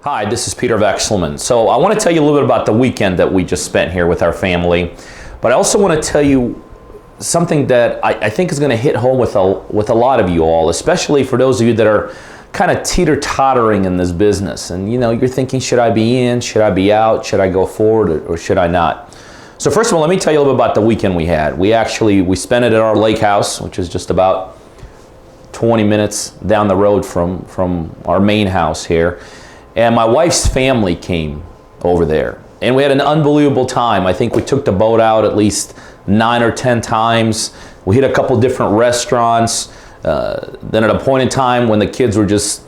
Hi, this is Peter Vekselman. So I want to tell you a little bit about the weekend that we just spent here with our family, but I also want to tell you something that I think is going to hit home with a lot of you all, especially for those of you that are kind of teeter-tottering in this business. And you're thinking, should I be in, should I be out, should I go forward, or should I not? So first of all, let me tell you a little bit about the weekend we had. We spent it at our lake house, which is just about 20 minutes down the road from our main house here. And my wife's family came over there. And we had an unbelievable time. I think we took the boat out at least 9 or 10 times. We hit a couple different restaurants. Then at a point in time when the kids were just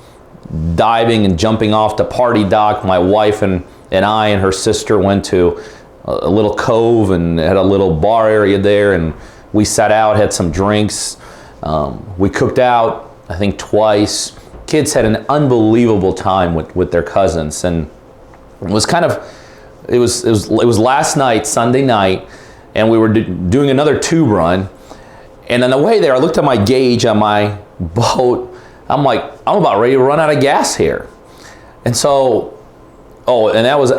diving and jumping off the party dock, my wife and I and her sister went to a little cove and had a little bar area there, and we sat out, had some drinks. We cooked out, I think, twice. Kids had an unbelievable time with their cousins, and it was last night, Sunday night, and we were doing another tube run. And on the way there, I looked at my gauge on my boat. I'm like, I'm about ready to run out of gas here. And so, and that was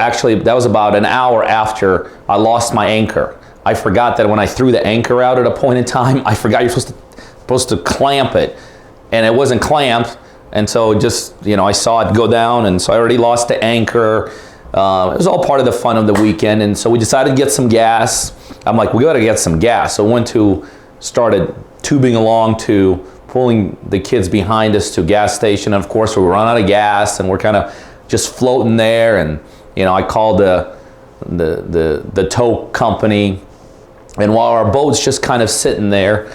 about an hour after I lost my anchor. I forgot that when I threw the anchor out at a point in time, I forgot you're supposed to clamp it, and it wasn't clamped. And so I saw it go down, and so I already lost the anchor. It was all part of the fun of the weekend, and so we decided to get some gas. I'm like, we gotta get some gas. So started tubing along to pulling the kids behind us to a gas station. And of course, we run out of gas, and we're kind of just floating there. And I called the tow company, and while our boat's just kind of sitting there,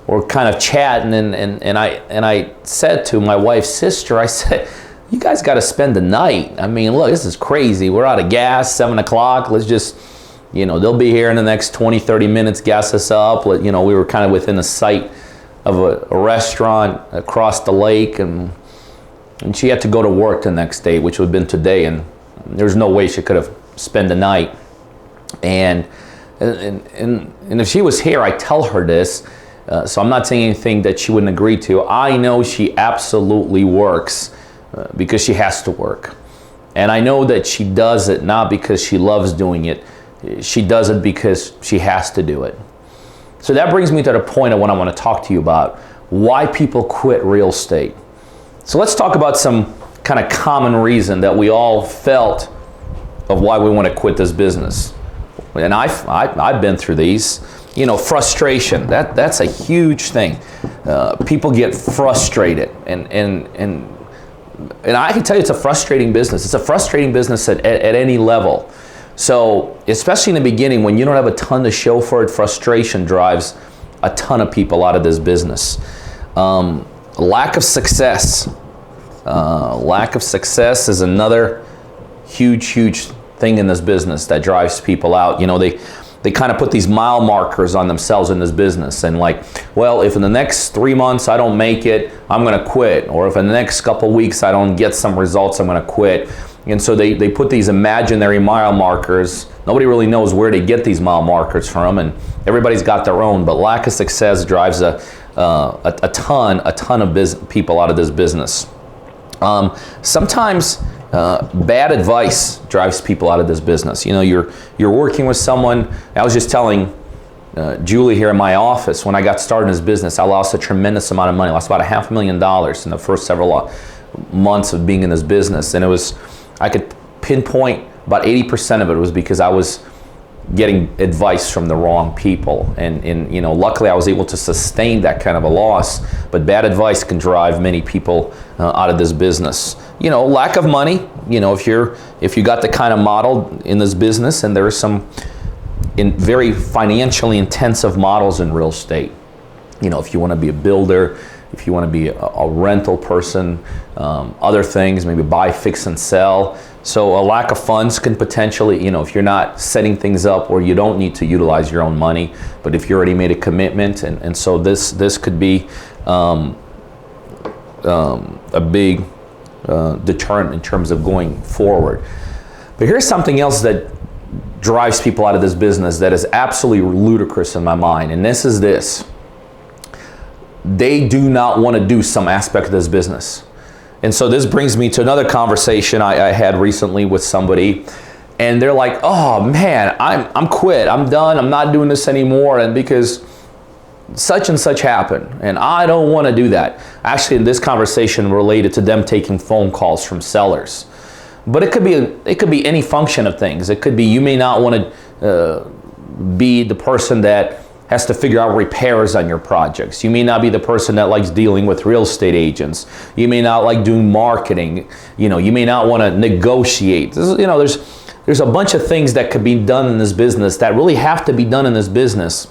we're kind of chatting, and I said to my wife's sister, I said, you guys got to spend the night. I mean, look, this is crazy. We're out of gas, 7 o'clock. Let's just, they'll be here in the next 20, 30 minutes, gas us up. We were kind of within the sight of a restaurant across the lake, and she had to go to work the next day, which would have been today, and there's no way she could have spent the night. And if she was here, I tell her this, so I'm not saying anything that she wouldn't agree to. I know she absolutely works because she has to work. And I know that she does it not because she loves doing it. She does it because she has to do it. So that brings me to the point of what I want to talk to you about, why people quit real estate. So let's talk about some kind of common reason that we all felt of why we want to quit this business. And I've been through these. Frustration, that's a huge thing. People get frustrated, and I can tell you it's a frustrating business. It's a frustrating business at any level. So especially in the beginning, when you don't have a ton to show for it, frustration drives a ton of people out of this business. Lack of success. Lack of success is another huge thing in this business that drives people out. They kind of put these mile markers on themselves in this business, and like, well, if in the next 3 months I don't make it, I'm going to quit. Or if in the next couple weeks I don't get some results, I'm going to quit. And so they put these imaginary mile markers. Nobody really knows where to get these mile markers from, and everybody's got their own. But lack of success drives a ton of people out of this business. Sometimes bad advice drives people out of this business. You're working with someone. I was just telling Julie here in my office, when I got started in this business, I lost a tremendous amount of money. I lost about $500,000 in the first several months of being in this business. And I could pinpoint about 80% of it was because I was getting advice from the wrong people. And luckily I was able to sustain that kind of a loss, but bad advice can drive many people out of this business. Lack of money. If you got the kind of model in this business, and there are some very financially intensive models in real estate. If you want to be a builder, if you want to be a rental person, other things, maybe buy, fix, and sell. So a lack of funds can potentially, if you're not setting things up where you don't need to utilize your own money, but if you already made a commitment, and so this could be a big deterrent in terms of going forward. But here's something else that drives people out of this business that is absolutely ludicrous in my mind, and this is this. They do not want to do some aspect of this business. And so this brings me to another conversation I had recently with somebody, and they're like, oh man, I'm quit, I'm done, I'm not doing this anymore, and because such and such happened, and I don't want to do that. Actually, in this conversation related to them taking phone calls from sellers. But it could be any function of things. It could be you may not want to be the person that has to figure out repairs on your projects. You may not be the person that likes dealing with real estate agents. You may not like doing marketing. You may not want to negotiate. There's a bunch of things that could be done in this business that really have to be done in this business.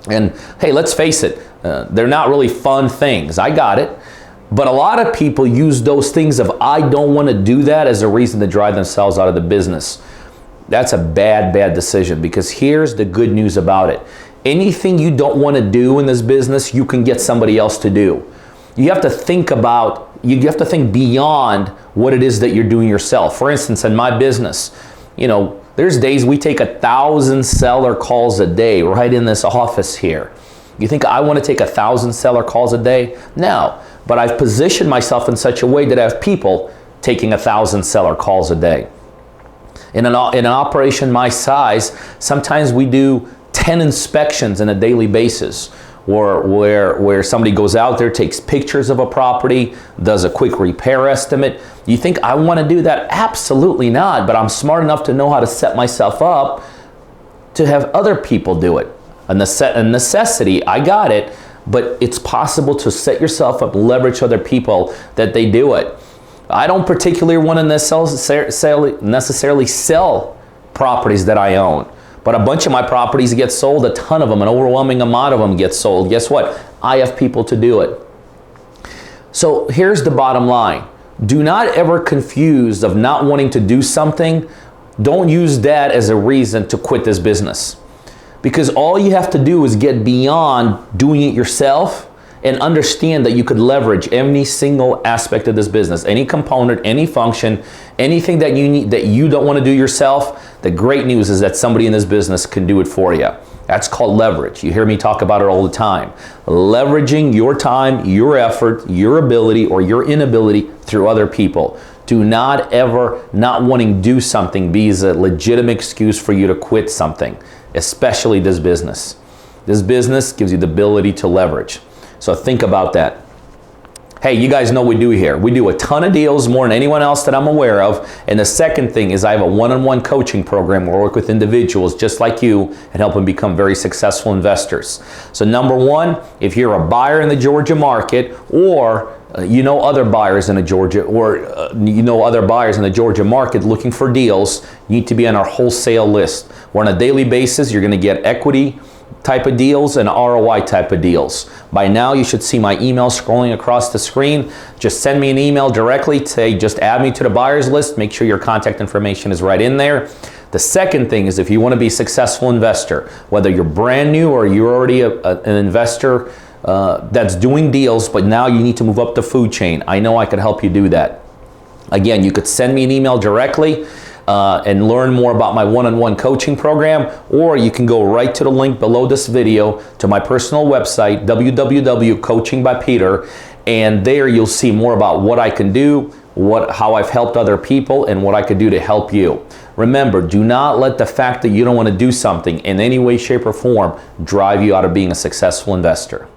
And hey, let's face it, they're not really fun things. I got it. But a lot of people use those things of I don't want to do that as a reason to drive themselves out of the business. That's a bad decision, because here's the good news about it. Anything you don't want to do in this business, you can get somebody else to do. You have to think beyond what it is that you're doing yourself. For instance, in my business, there's days we take 1,000 seller calls a day right in this office here. You think I want to take 1,000 seller calls a day? No, but I've positioned myself in such a way that I have people taking 1,000 seller calls a day. In an operation my size, sometimes we do 10 inspections on a daily basis, where somebody goes out there, takes pictures of a property, does a quick repair estimate. You think I want to do that? Absolutely not, but I'm smart enough to know how to set myself up to have other people do it. A necessity, I got it, but it's possible to set yourself up, leverage other people that they do it. I don't particularly want to necessarily sell properties that I own. But a bunch of my properties get sold, a ton of them, an overwhelming amount of them get sold. Guess what? I have people to do it. So here's the bottom line. Do not ever confuse of not wanting to do something. Don't use that as a reason to quit this business. Because all you have to do is get beyond doing it yourself and understand that you could leverage any single aspect of this business, any component, any function, anything that you need that you don't want to do yourself. The great news is that somebody in this business can do it for you. That's called leverage. You hear me talk about it all the time. Leveraging your time, your effort, your ability, or your inability through other people. Do not ever not wanting to do something be a legitimate excuse for you to quit something, especially this business. This business gives you the ability to leverage. So think about that. Hey, you guys know what we do here. We do a ton of deals, more than anyone else that I'm aware of. And the second thing is I have a one-on-one coaching program where I work with individuals just like you and help them become very successful investors. So number one, if you're a buyer in the Georgia market, or other buyers in the Georgia, other buyers in the Georgia market looking for deals, you need to be on our wholesale list. Where on a daily basis, you're going to get equity type of deals and ROI type of deals. By now, you should see my email scrolling across the screen. Just send me an email directly. Say, just add me to the buyers list. Make sure your contact information is right in there. The second thing is if you want to be a successful investor, whether you're brand new or you're already an investor that's doing deals, but now you need to move up the food chain, I know I could help you do that. Again, you could send me an email directly and learn more about my one-on-one coaching program, or you can go right to the link below this video to my personal website, www.coachingbypeter, and there you'll see more about what I can do, how I've helped other people, and what I could do to help you. Remember, do not let the fact that you don't want to do something in any way, shape, or form drive you out of being a successful investor.